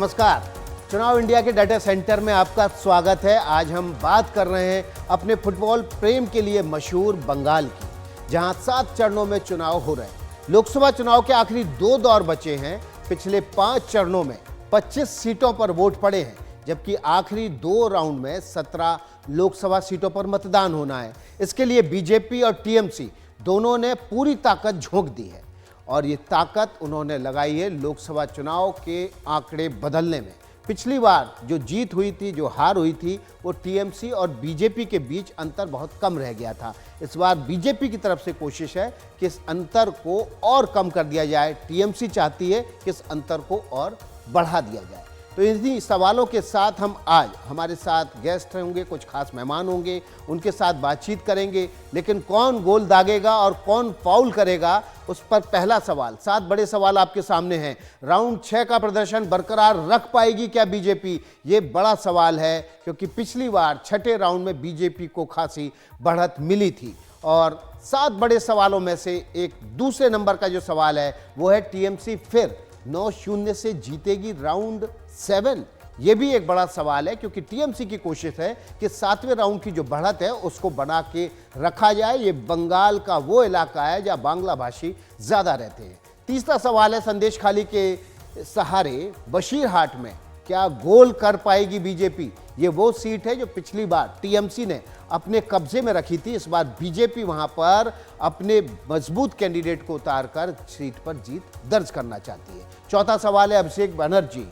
नमस्कार। चुनाव इंडिया के डाटा सेंटर में आपका स्वागत है। आज हम बात कर रहे हैं अपने फुटबॉल प्रेम के लिए मशहूर बंगाल की, जहां 7 चरणों में चुनाव हो रहे हैं। लोकसभा चुनाव के आखिरी 2 दौर बचे हैं। पिछले 5 चरणों में 25 सीटों पर वोट पड़े हैं, जबकि आखिरी 2 राउंड में 17 लोकसभा सीटों पर मतदान होना है। इसके लिए बीजेपी और टीएमसी दोनों ने पूरी ताकत झोंक दी है और ये ताकत उन्होंने लगाई है लोकसभा चुनाव के आंकड़े बदलने में। पिछली बार जो जीत हुई थी, जो हार हुई थी, वो टीएमसी और बीजेपी के बीच अंतर बहुत कम रह गया था। इस बार बीजेपी की तरफ से कोशिश है कि इस अंतर को और कम कर दिया जाए। टीएमसी चाहती है कि इस अंतर को और बढ़ा दिया जाए। तो इन्हीं सवालों के साथ हम आज, हमारे साथ गेस्ट होंगे, कुछ खास मेहमान होंगे, उनके साथ बातचीत करेंगे। लेकिन कौन गोल दागेगा और कौन फाउल करेगा, उस पर पहला सवाल, 7 बड़े सवाल आपके सामने हैं। राउंड 6 का प्रदर्शन बरकरार रख पाएगी क्या बीजेपी? ये बड़ा सवाल है, क्योंकि पिछली बार 6ठे राउंड में बीजेपी को खासी बढ़त मिली थी। और 7 बड़े सवालों में से एक दूसरे नंबर का जो सवाल है वो है, टीएमसी फिर 9-0 से जीतेगी राउंड 7? ये भी एक बड़ा सवाल है, क्योंकि टीएमसी की कोशिश है कि 7वें राउंड की जो बढ़त है उसको बना के रखा जाए। ये बंगाल का वो इलाका है जहां बांग्ला भाषी ज्यादा रहते हैं। तीसरा सवाल है, संदेश खाली के सहारे बशीरहाट में क्या गोल कर पाएगी बीजेपी? ये वो सीट है जो पिछली बार टीएमसी ने अपने कब्जे में रखी थी। इस बार बीजेपी वहां पर अपने मजबूत कैंडिडेट को उतारकर सीट पर जीत दर्ज करना चाहती है। चौथा सवाल है, अभिषेक बनर्जी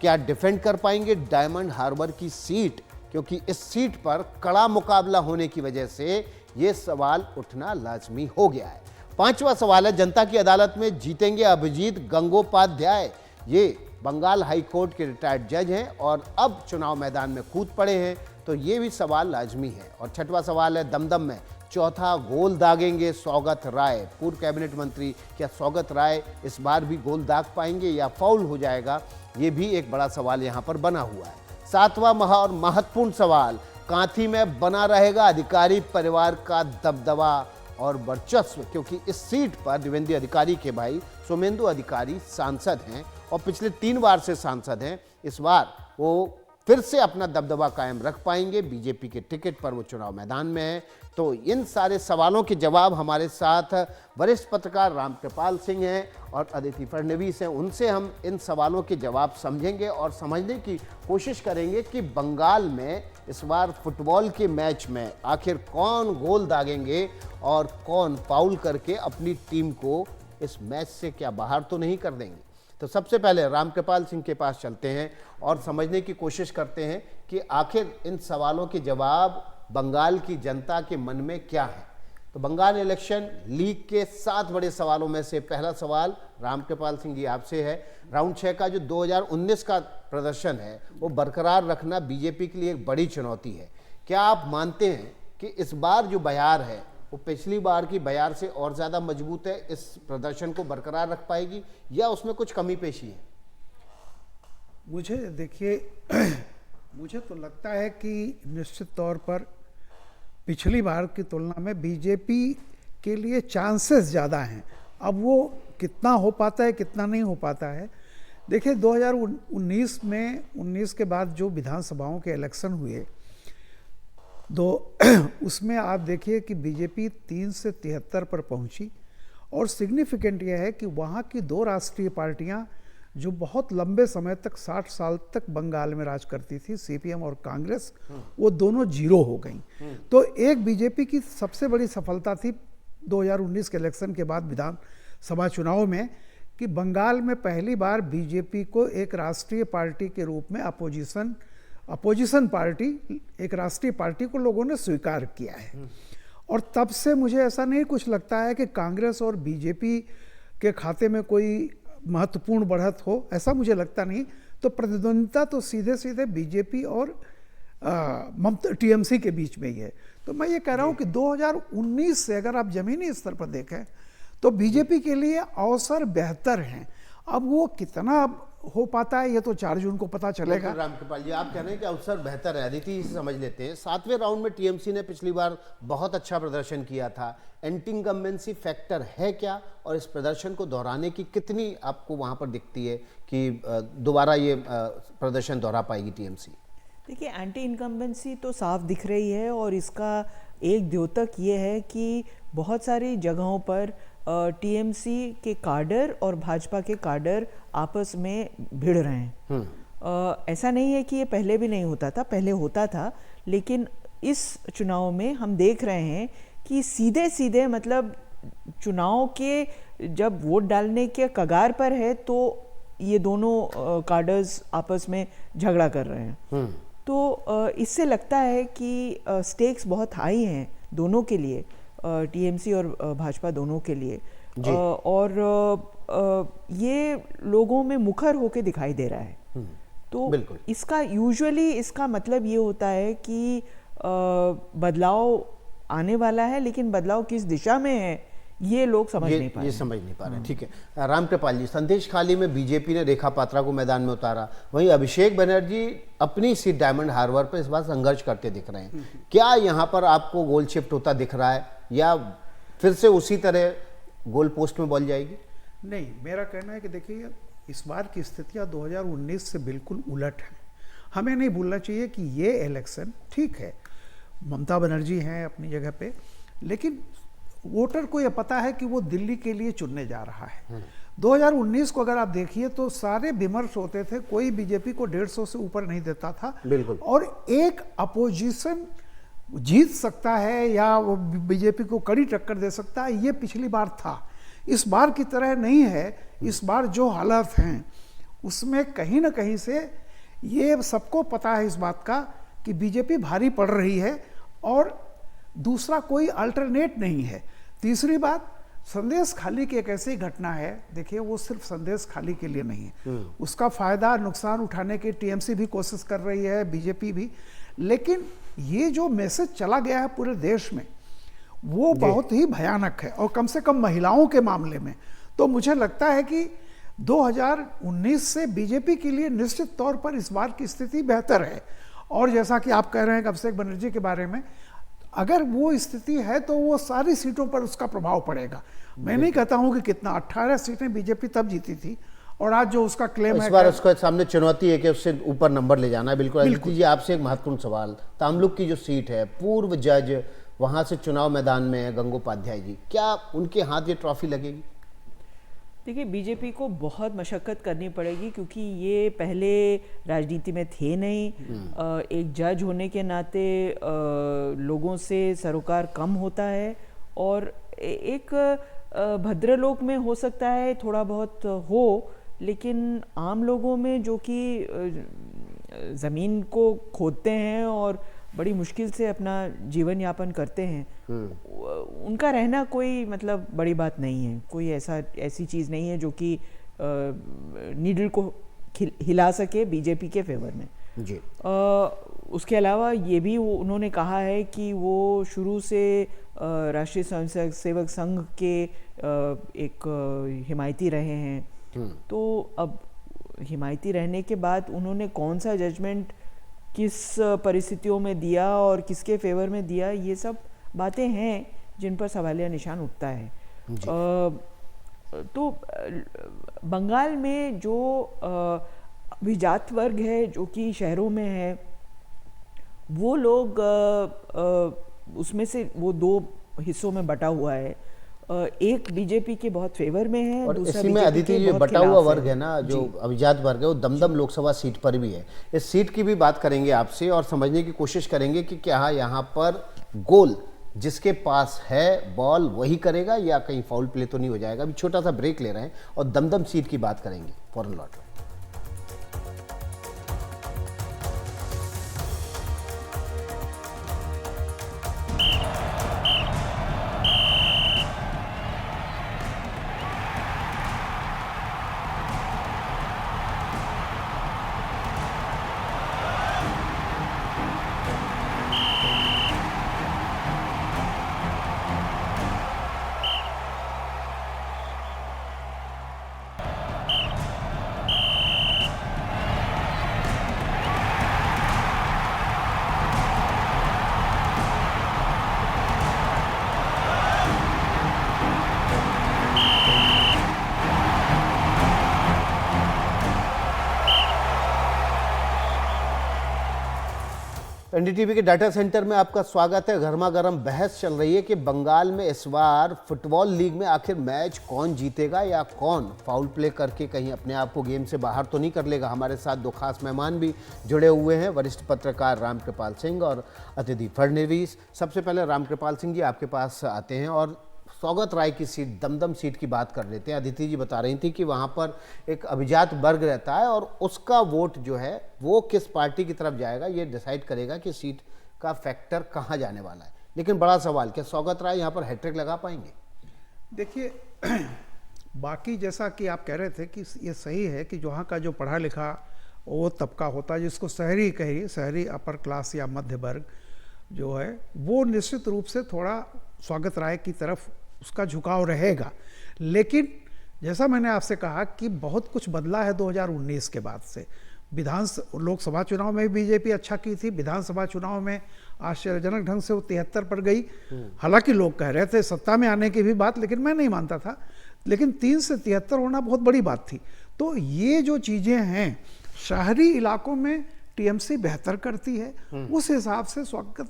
क्या डिफेंड कर पाएंगे डायमंड हार्बर की सीट? क्योंकि इस सीट पर कड़ा मुकाबला होने की वजह से यह सवाल उठना लाजमी हो गया है। 5वां सवाल है, जनता की अदालत में जीतेंगे अभिजीत गंगोपाध्याय? ये बंगाल हाई कोर्ट के रिटायर्ड जज हैं और अब चुनाव मैदान में कूद पड़े हैं, तो ये भी सवाल लाजमी है। और 6वां सवाल है, दमदम में चौथा गोल दागेंगे सौगत राय? पूर्व कैबिनेट मंत्री क्या सौगत राय इस बार भी गोल दाग पाएंगे या फाउल हो जाएगा? ये भी एक बड़ा सवाल यहाँ पर बना हुआ है। 7वां और महत्वपूर्ण सवाल, कांथी में बना रहेगा अधिकारी परिवार का दबदबा और वर्चस्व? क्योंकि इस सीट पर देवेंद्र अधिकारी के भाई सोमेंदु अधिकारी सांसद हैं और पिछले 3 बार से सांसद हैं। इस बार वो फिर से अपना दबदबा कायम रख पाएंगे। बीजेपी के टिकट पर वो चुनाव मैदान में है। तो इन सारे सवालों के जवाब हमारे साथ वरिष्ठ पत्रकार रामकृपाल सिंह हैं और अदिति फडणवीस हैं। उनसे हम इन सवालों के जवाब समझेंगे और समझने की कोशिश करेंगे कि बंगाल में इस बार फुटबॉल के मैच में आखिर कौन गोल दागेंगे और कौन फाउल करके अपनी टीम को इस मैच से क्या बाहर तो नहीं कर देंगे। तो सबसे पहले रामकृपाल सिंह के पास चलते हैं और समझने की कोशिश करते हैं कि आखिर इन सवालों के जवाब बंगाल की जनता के मन में क्या है। तो बंगाल इलेक्शन लीग के 7 बड़े सवालों में से पहला सवाल रामकृपाल सिंह जी आपसे है। राउंड 6 का जो 2019 का प्रदर्शन है वो बरकरार रखना बीजेपी के लिए एक बड़ी चुनौती है। क्या आप मानते हैं कि इस बार जो बयार है वो पिछली बार की बयार से और ज़्यादा मजबूत है, इस प्रदर्शन को बरकरार रख पाएगी या उसमें कुछ कमी पेशी है? मुझे देखिए मुझे तो लगता है कि निश्चित तौर पर पिछली बार की तुलना में बीजेपी के लिए चांसेस ज़्यादा हैं। अब वो कितना हो पाता है, कितना नहीं हो पाता है, देखिए 2019 में 19 के बाद जो विधानसभाओं के इलेक्शन हुए उसमें आप देखिए कि बीजेपी 3 से 73 पर पहुंची। और सिग्निफिकेंट यह है कि वहाँ की 2 राष्ट्रीय पार्टियां जो बहुत लंबे समय तक 60 साल तक बंगाल में राज करती थी, सीपीएम और कांग्रेस, वो दोनों जीरो हो गई। तो एक बीजेपी की सबसे बड़ी सफलता थी 2019 के इलेक्शन के बाद विधानसभा चुनाव में कि बंगाल में पहली बार बीजेपी को एक राष्ट्रीय पार्टी के रूप में अपोजिशन पार्टी, एक राष्ट्रीय पार्टी को लोगों ने स्वीकार किया है। और तब से मुझे ऐसा नहीं कुछ लगता है कि कांग्रेस और बीजेपी के खाते में कोई महत्वपूर्ण बढ़त हो, ऐसा मुझे लगता नहीं। तो प्रतिद्वंदिता तो सीधे सीधे बीजेपी और टीएमसी के बीच में ही है। तो मैं ये कह रहा हूँ कि 2019 से अगर आप जमीनी स्तर पर देखें तो बीजेपी के लिए अवसर बेहतर हैं। अब वो कितना हो पाता है ये तो 4 जून को पता चलेगा। रामकृपाल जी, आप कह रहे हैं कि अवसर बेहतर है। अदिति से समझ लेते हैं। 7वें राउंड में टीएमसी ने पिछली बार बहुत अच्छा प्रदर्शन किया था। एंटी इनकम्बेंसी फैक्टर है क्या, और इस प्रदर्शन को दोहराने की कितनी आपको वहां पर दिखती है कि दोबारा ये प्रदर्शन दोहरा पाएगी टीएमसी? देखिए, एंटी इनकम्बेंसी तो साफ दिख रही है और इसका एक द्योतक ये है कि बहुत सारी जगहों पर टीएमसी के काडर और भाजपा के काडर आपस में भिड़ रहे हैं। ऐसा नहीं है कि ये पहले भी नहीं होता था, पहले होता था, लेकिन इस चुनाव में हम देख रहे हैं कि सीधे सीधे मतलब चुनाव के जब वोट डालने के कगार पर है तो ये दोनों काडर्स आपस में झगड़ा कर रहे हैं। तो इससे लगता है कि स्टेक्स बहुत हाई हैं दोनों के लिए, टीएमसी और भाजपा दोनों के लिए, और ये लोगों में मुखर होके दिखाई दे रहा है। तो इसका यूजुअली इसका मतलब ये होता है कि बदलाव आने वाला है, लेकिन बदलाव किस दिशा में है ये लोग समझ नहीं पा रहे। ये समझ नहीं पा रहे। ठीक है, रामकृपाल जी, संदेश खाली में बीजेपी ने रेखा पात्रा को मैदान में उतारा, वहीं अभिषेक बनर्जी अपनी सीट डायमंड हार्बर पर इस बार संघर्ष करते दिख रहे हैं। क्या यहाँ पर आपको गोल शिफ्ट होता दिख रहा है या फिर से उसी तरह गोल पोस्ट में बॉल जाएगी? नहीं, मेरा कहना है कि देखिए, इस बार की स्थितियाँ 2019 से बिल्कुल उलट हैं। हमें नहीं भूलना चाहिए कि ये इलेक्शन, ठीक है, ममता बनर्जी हैं अपनी जगह पे, लेकिन वोटर को यह पता है कि वो दिल्ली के लिए चुनने जा रहा है। 2019 को अगर आप देखिए तो सारे विमर्श होते थे, कोई बीजेपी को 150 से ऊपर नहीं देता था। बिल्कुल। और एक अपोजिशन जीत सकता है या वो बीजेपी को कड़ी टक्कर दे सकता है, ये पिछली बार था। इस बार की तरह नहीं है। इस बार जो हालात हैं उसमें कहीं ना कहीं से ये सबको पता है इस बात का कि बीजेपी भारी पड़ रही है और दूसरा कोई अल्टरनेट नहीं है। तीसरी बात, संदेश खाली की एक ऐसी घटना है, देखिए वो सिर्फ संदेश खाली के लिए नहीं है, उसका फायदा नुकसान उठाने की टीएमसी भी कोशिश कर रही है, बीजेपी भी, लेकिन ये जो मैसेज चला गया है पूरे देश में वो बहुत ही भयानक है। और कम से कम महिलाओं के मामले में तो मुझे लगता है कि 2019 से बीजेपी के लिए निश्चित तौर पर इस बार की स्थिति बेहतर है। और जैसा कि आप कह रहे हैं अभिषेक बनर्जी के बारे में, अगर वो स्थिति है तो वो सारी सीटों पर उसका प्रभाव पड़ेगा। मैं नहीं कहता हूं कि कितना, 18 सीटें बीजेपी तब जीती थी और आज जो उसका क्लेम है, इस बार उसके सामने चुनौती है कि उससे ऊपर नंबर ले जाना है। बिल्कुल जी, आपसे एक महत्वपूर्ण सवाल, तामलुक की जो सीट है, पूर्व जज वहां से चुनाव मैदान में है गंगोपाध्याय जी, क्या उनके हाथ ये ट्रॉफी लगेगी? देखिए, बीजेपी को बहुत मशक्कत करनी पड़ेगी क्योंकि ये पहले राजनीति में थे नहीं। एक जज होने के नाते लोगों से सरोकार कम होता है और एक भद्रलोक में हो सकता है थोड़ा बहुत हो, लेकिन आम लोगों में जो कि ज़मीन को खोदते हैं और बड़ी मुश्किल से अपना जीवन यापन करते हैं, उनका रहना कोई मतलब बड़ी बात नहीं है। कोई ऐसी चीज़ नहीं है जो कि नीडल को हिला सके बीजेपी के फेवर में जी। उसके अलावा ये भी उन्होंने कहा है कि वो शुरू से राष्ट्रीय स्वयंसेवक संघ के एक हिमायती रहे हैं। तो अब हिमायती रहने के बाद उन्होंने कौन सा जजमेंट किस परिस्थितियों में दिया और किसके फेवर में दिया, ये सब बातें हैं जिन पर सवालिया निशान उठता है। तो बंगाल में जो अभिजात वर्ग है जो कि शहरों में है, वो लोग उसमें से वो दो हिस्सों में बटा हुआ है। एक बीजेपी के बहुत फेवर में है और दूसरा इसी में अदिति ये बटा हुआ वर्ग है ना, जो अभिजात वर्ग है, वो दमदम लोकसभा सीट पर भी है। इस सीट की भी बात करेंगे आपसे और समझने की कोशिश करेंगे कि क्या यहाँ पर गोल जिसके पास है बॉल वही करेगा या कहीं फाउल प्ले तो नहीं हो जाएगा। अभी छोटा सा ब्रेक ले रहे हैं और दमदम सीट की बात करेंगे, फौरन लौट रहे हैं। तो एनडीटीवी के डाटा सेंटर में आपका स्वागत है। गर्मा गर्म बहस चल रही है कि बंगाल में इस बार फुटबॉल लीग में आखिर मैच कौन जीतेगा या कौन फाउल प्ले करके कहीं अपने आप को गेम से बाहर तो नहीं कर लेगा। हमारे साथ दो खास मेहमान भी जुड़े हुए हैं, वरिष्ठ पत्रकार रामकृपाल सिंह और अतिथि फडणवीस। सबसे पहले रामकृपाल सिंह जी आपके पास आते हैं और सौगत राय की सीट, दमदम सीट की बात कर लेते हैं। अदिति जी बता रही थी कि वहाँ पर एक अभिजात वर्ग रहता है और उसका वोट जो है वो किस पार्टी की तरफ जाएगा ये डिसाइड करेगा कि सीट का फैक्टर कहाँ जाने वाला है। लेकिन बड़ा सवाल, क्या सौगत राय यहाँ पर हैट्रिक लगा पाएंगे? देखिए बाकी जैसा कि आप कह रहे थे कि ये सही है कि वहाँ का जो पढ़ा लिखा वो तबका होता है जिसको शहरी कहिए, शहरी अपर क्लास या मध्य वर्ग जो है वो निश्चित रूप से थोड़ा स्वागत राय की तरफ उसका झुकाव रहेगा। लेकिन जैसा मैंने आपसे कहा कि बहुत कुछ बदला है 2019 के बाद से। लोकसभा चुनाव में भी बीजेपी अच्छा की थी, विधानसभा चुनाव में आश्चर्यजनक ढंग से वो 73 पर गई। हालांकि लोग कह रहे थे सत्ता में आने की भी बात, लेकिन मैं नहीं मानता था। लेकिन 3 से 73 होना बहुत बड़ी बात थी। तो ये जो चीज़ें हैं शहरी इलाकों में टीएमसी बेहतर करती है, उस हिसाब से स्वागत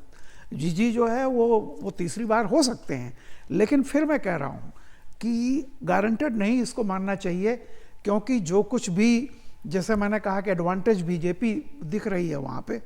जी जो है वो तीसरी बार हो सकते हैं। लेकिन फिर मैं कह रहा हूँ कि गारंटेड नहीं इसको मानना चाहिए, क्योंकि जो कुछ भी जैसे मैंने कहा कि एडवांटेज बीजेपी दिख रही है वहाँ पे,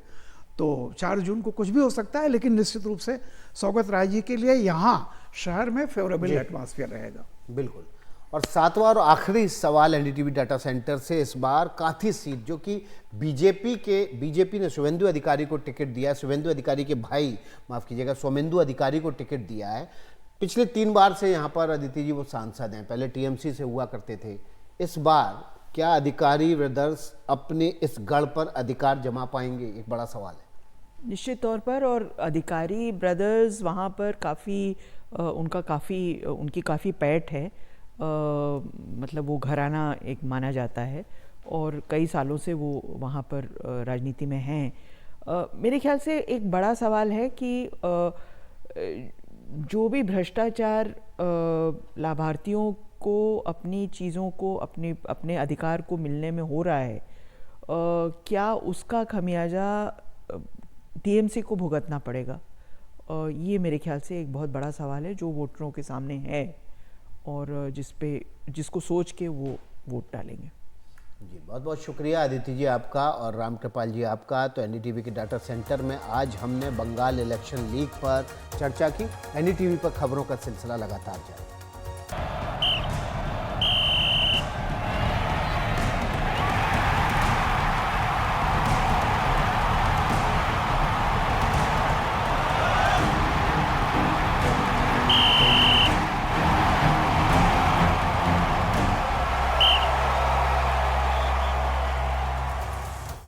तो 4 जून को कुछ भी हो सकता है। लेकिन निश्चित रूप से सौगत राय जी के लिए यहाँ शहर में फेवरेबल एटमॉस्फेयर रहेगा। बिल्कुल। और 7वां और आखिरी सवाल एनडीटीवी डाटा सेंटर से, इस बार काथी सीट जो कि बीजेपी ने शुभेंदु अधिकारी को टिकट दिया है, शुभेंदु अधिकारी के भाई माफ कीजिएगा सोमेंदु अधिकारी को टिकट दिया है। पिछले 3 बार से यहाँ पर अदिति जी वो सांसद हैं, पहले टीएमसी से हुआ करते थे। इस बार क्या अधिकारी ब्रदर्स अपने इस गढ़ पर अधिकार जमा पाएंगे, एक बड़ा सवाल है। निश्चित तौर पर, और अधिकारी ब्रदर्स वहाँ पर उनकी काफ़ी पैठ है। मतलब वो घराना एक माना जाता है और कई सालों से वो वहाँ पर राजनीति में हैं। मेरे ख्याल से एक बड़ा सवाल है कि जो भी भ्रष्टाचार लाभार्थियों को अपनी चीज़ों को अपने अधिकार को मिलने में हो रहा है, क्या उसका खमियाजा टीएमसी को भुगतना पड़ेगा? ये मेरे ख्याल से एक बहुत बड़ा सवाल है जो वोटरों के सामने है और जिसको सोच के वो वोट डालेंगे। जी बहुत बहुत शुक्रिया अदिति जी आपका और रामकृपाल जी आपका। तो एनडीटीवी के डाटा सेंटर में आज हमने बंगाल इलेक्शन लीग पर चर्चा की। एनडीटीवी पर खबरों का सिलसिला लगातार जारी।